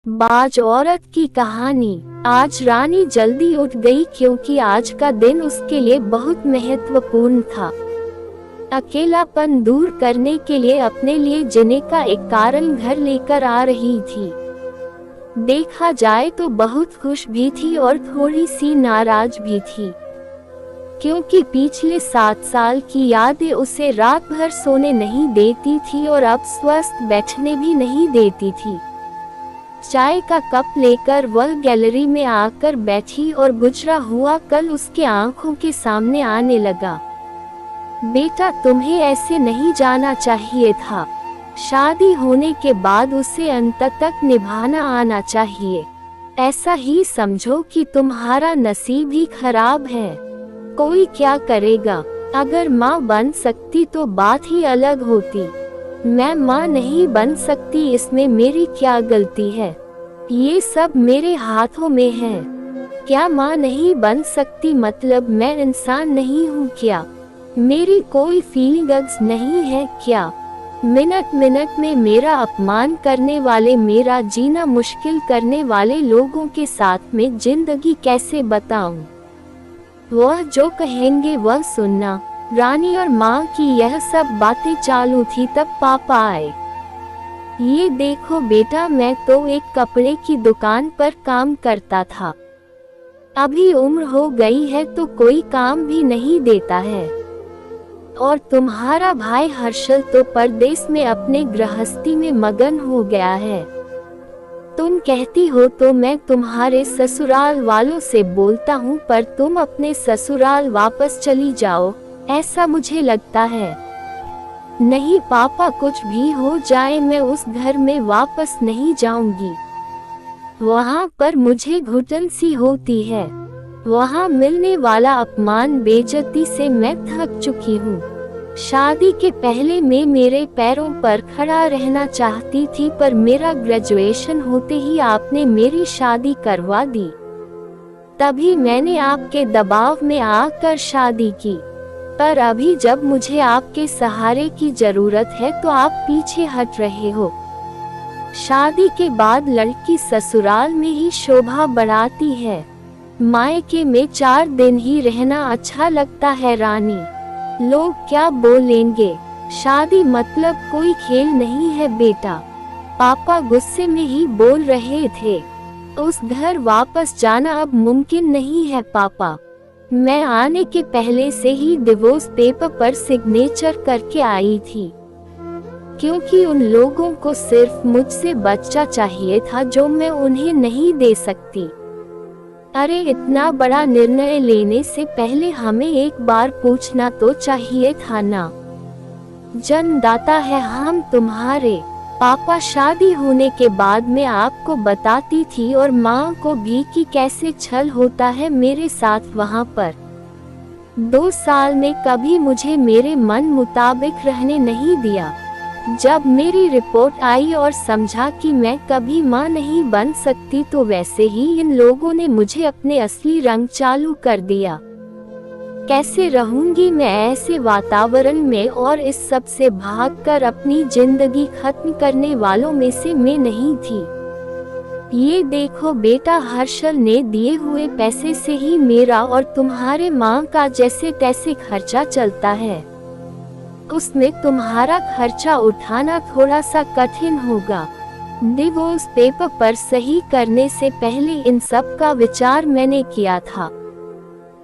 बाज औरत की कहानी। आज रानी जल्दी उठ गई क्योंकि आज का दिन उसके लिए बहुत महत्वपूर्ण था। अकेलापन दूर करने के लिए अपने लिए जीने का एक कारण घर लेकर आ रही थी। देखा जाए तो बहुत खुश भी थी और थोड़ी सी नाराज भी थी, क्योंकि पिछले 7 साल की यादें उसे रात भर सोने नहीं देती थी और अब स्वस्थ बैठने भी नहीं देती थी। चाय का कप लेकर वह गैलरी में आकर बैठी और गुजरा हुआ कल उसके आंखों के सामने आने लगा। बेटा, तुम्हें ऐसे नहीं जाना चाहिए था। शादी होने के बाद उसे अंत तक निभाना आना चाहिए। ऐसा ही समझो कि तुम्हारा नसीब ही खराब है। कोई क्या करेगा। अगर माँ बन सकती तो बात ही अलग होती। मैं माँ नहीं बन सकती, इसमें मेरी क्या गलती है? ये सब मेरे हाथों में है। क्या माँ नहीं बन सकती मतलब मैं इंसान नहीं हूँ क्या? मेरी कोई फीलिंग्स नहीं है क्या? मिनट मिनट में मेरा अपमान करने वाले, मेरा जीना मुश्किल करने वाले लोगों के साथ में जिंदगी कैसे बताऊं? वह जो कहेंगे वह सुनना। रानी और माँ की यह सब बातें चालू थी तब पापा आए। ये देखो बेटा, मैं तो एक कपड़े की दुकान पर काम करता था। अभी उम्र हो गई है तो कोई काम भी नहीं देता है। और तुम्हारा भाई हर्षल तो परदेश में अपने गृहस्थी में मगन हो गया है। तुम कहती हो तो मैं तुम्हारे ससुराल वालों से बोलता हूँ, पर तुम अपने ससुराल वापस चली जाओ, ऐसा मुझे लगता है। नहीं पापा, कुछ भी हो जाए मैं उस घर में वापस नहीं जाऊंगी। वहाँ पर मुझे घुटन सी होती है। वहाँ मिलने वाला अपमान, बेइज्जती से मैं थक चुकी हूँ। शादी के पहले मैं मेरे पैरों पर खड़ा रहना चाहती थी, पर मेरा ग्रेजुएशन होते ही आपने मेरी शादी करवा दी। तभी मैंने आपके दबाव में आकर शादी की। पर अभी जब मुझे आपके सहारे की जरूरत है तो आप पीछे हट रहे हो। शादी के बाद लड़की ससुराल में ही शोभा बढ़ाती है। मायके में 4 दिन ही रहना अच्छा लगता है रानी। लोग क्या बोलेंगे? शादी मतलब कोई खेल नहीं है बेटा। पापा गुस्से में ही बोल रहे थे। उस घर वापस जाना अब मुमकिन नहीं है पापा। मैं आने के पहले से ही डिवोर्स पेपर पर सिग्नेचर करके आई थी, क्योंकि उन लोगों को सिर्फ मुझसे बच्चा चाहिए था जो मैं उन्हें नहीं दे सकती। अरे, इतना बड़ा निर्णय लेने से पहले हमें एक बार पूछना तो चाहिए था ना। जन्मदाता है हम तुम्हारे। पापा, शादी होने के बाद मैं आपको बताती थी और माँ को भी कि कैसे छल होता है मेरे साथ वहाँ पर। 2 साल में कभी मुझे मेरे मन मुताबिक रहने नहीं दिया। जब मेरी रिपोर्ट आई और समझा कि मैं कभी माँ नहीं बन सकती तो वैसे ही इन लोगों ने मुझे अपने असली रंग चालू कर दिया। कैसे रहूंगी मैं ऐसे वातावरण में? और इस सब से भागकर अपनी जिंदगी खत्म करने वालों में से मैं नहीं थी। ये देखो बेटा, हर्षल ने दिए हुए पैसे से ही मेरा और तुम्हारे माँ का जैसे तैसे खर्चा चलता है। उसमें तुम्हारा खर्चा उठाना थोड़ा सा कठिन होगा। डिवोर्स पेपर पर सही करने से पहले इन सब का विचार मैंने किया था।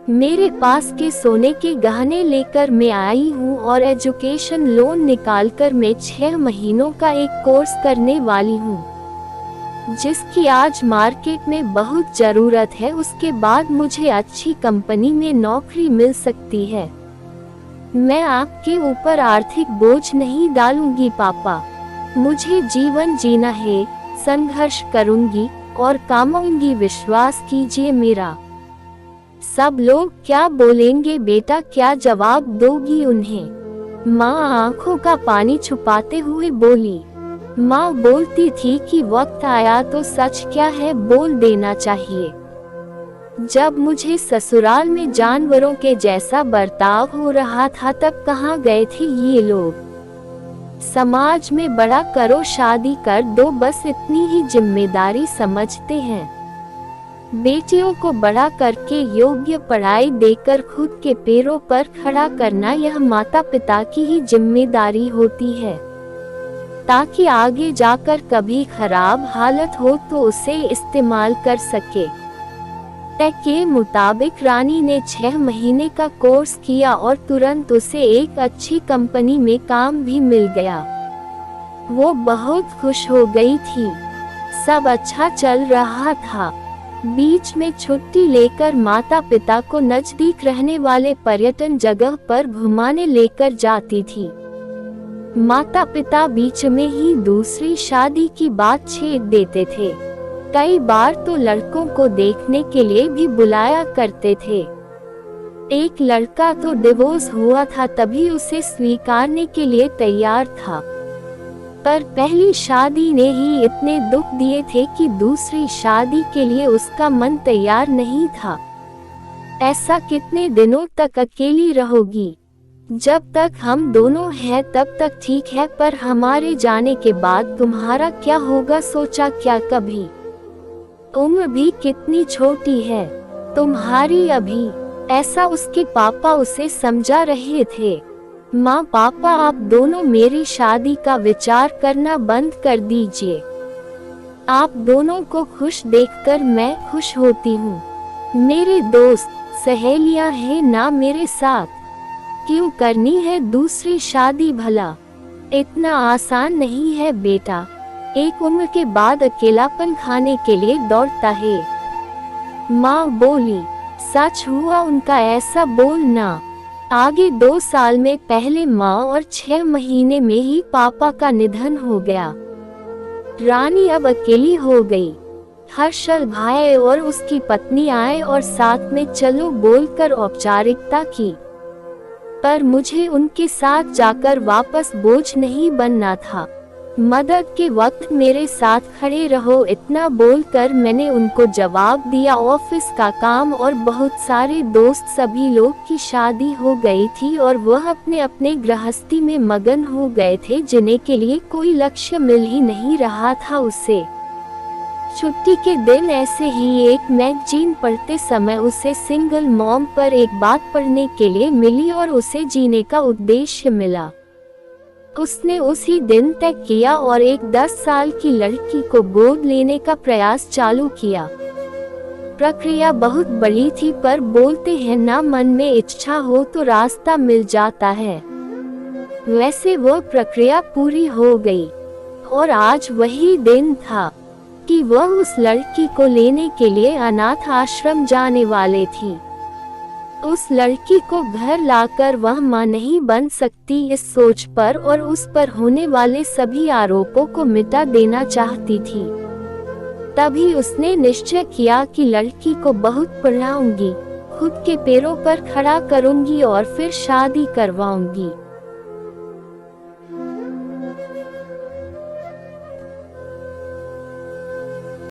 मेरे पास के सोने के गहने लेकर मैं आई हूँ और एजुकेशन लोन निकालकर मैं 6 महीनों का एक कोर्स करने वाली हूँ, जिसकी आज मार्केट में बहुत जरूरत है। उसके बाद मुझे अच्छी कंपनी में नौकरी मिल सकती है। मैं आपके ऊपर आर्थिक बोझ नहीं डालूंगी पापा। मुझे जीवन जीना है, संघर्ष करूंगी और कमाऊंगी, विश्वास कीजिए मेरा। सब लोग क्या बोलेंगे बेटा, क्या जवाब दोगी उन्हें? माँ आंखों का पानी छुपाते हुए बोली। माँ बोलती थी कि वक्त आया तो सच क्या है बोल देना चाहिए। जब मुझे ससुराल में जानवरों के जैसा बर्ताव हो रहा था तब कहाँ गए थे ये लोग? समाज में बड़ा करो शादी कर दो, बस इतनी ही जिम्मेदारी समझते हैं। बेटियों को बड़ा करके योग्य पढ़ाई देकर खुद के पैरों पर खड़ा करना यह माता पिता की ही जिम्मेदारी होती है, ताकि आगे जाकर कभी खराब हालत हो तो उसे इस्तेमाल कर सके। तय के मुताबिक रानी ने 6 महीने का कोर्स किया और तुरंत उसे एक अच्छी कंपनी में काम भी मिल गया। वो बहुत खुश हो गई थी, सब अच्छा चल रहा था। बीच में छुट्टी लेकर माता पिता को नजदीक रहने वाले पर्यटन जगह पर घुमाने लेकर जाती थी। माता पिता बीच में ही दूसरी शादी की बात छेड़ देते थे। कई बार तो लड़कों को देखने के लिए भी बुलाया करते थे। एक लड़का तो डिवोर्स हुआ था तभी उसे स्वीकारने के लिए तैयार था, पर पहली शादी ने ही इतने दुख दिए थे कि दूसरी शादी के लिए उसका मन तैयार नहीं था। ऐसा कितने दिनों तक अकेली रहोगी? जब तक हम दोनों हैं तब तक ठीक है, पर हमारे जाने के बाद तुम्हारा क्या होगा सोचा क्या कभी? उम्र भी कितनी छोटी है तुम्हारी अभी, ऐसा उसके पापा उसे समझा रहे थे। माँ पापा आप दोनों मेरी शादी का विचार करना बंद कर दीजिए। आप दोनों को खुश देखकर मैं खुश होती हूँ। मेरे दोस्त सहेलियाँ हैं ना मेरे साथ, क्यों करनी है दूसरी शादी? भला इतना आसान नहीं है बेटा, एक उम्र के बाद अकेलापन खाने के लिए दौड़ता है। माँ बोली। सच हुआ उनका ऐसा बोलना। आगे 2 साल में पहले माँ और 6 महीने में ही पापा का निधन हो गया। रानी अब अकेली हो गई। हर्षल भाई और उसकी पत्नी आए और साथ में चलो बोलकर औपचारिकता की, पर मुझे उनके साथ जाकर वापस बोझ नहीं बनना था। मदद के वक्त मेरे साथ खड़े रहो, इतना बोलकर मैंने उनको जवाब दिया। ऑफिस का काम और बहुत सारे दोस्त सभी लोग की शादी हो गई थी और वह अपने अपने गृहस्थी में मगन हो गए थे, जिन्हें के लिए कोई लक्ष्य मिल ही नहीं रहा था उसे। छुट्टी के दिन ऐसे ही एक मैगजीन पढ़ते समय उसे सिंगल मॉम पर एक बात पढ़ने के लिए मिली और उसे जीने का उद्देश्य मिला। उसने उसी दिन तय किया और एक 10 साल की लड़की को गोद लेने का प्रयास चालू किया। प्रक्रिया बहुत बड़ी थी, पर बोलते हैं ना, मन में इच्छा हो तो रास्ता मिल जाता है। वैसे वो प्रक्रिया पूरी हो गई और आज वही दिन था कि वह उस लड़की को लेने के लिए अनाथ आश्रम जाने वाले थी। उस लड़की को घर लाकर वह मां नहीं बन सकती, इस सोच पर और उस पर होने वाले सभी आरोपों को मिटा देना चाहती थी। तभी उसने निश्चय किया कि लड़की को बहुत पढ़ाऊंगी, खुद के पैरों पर खड़ा करूंगी और फिर शादी करवाऊंगी।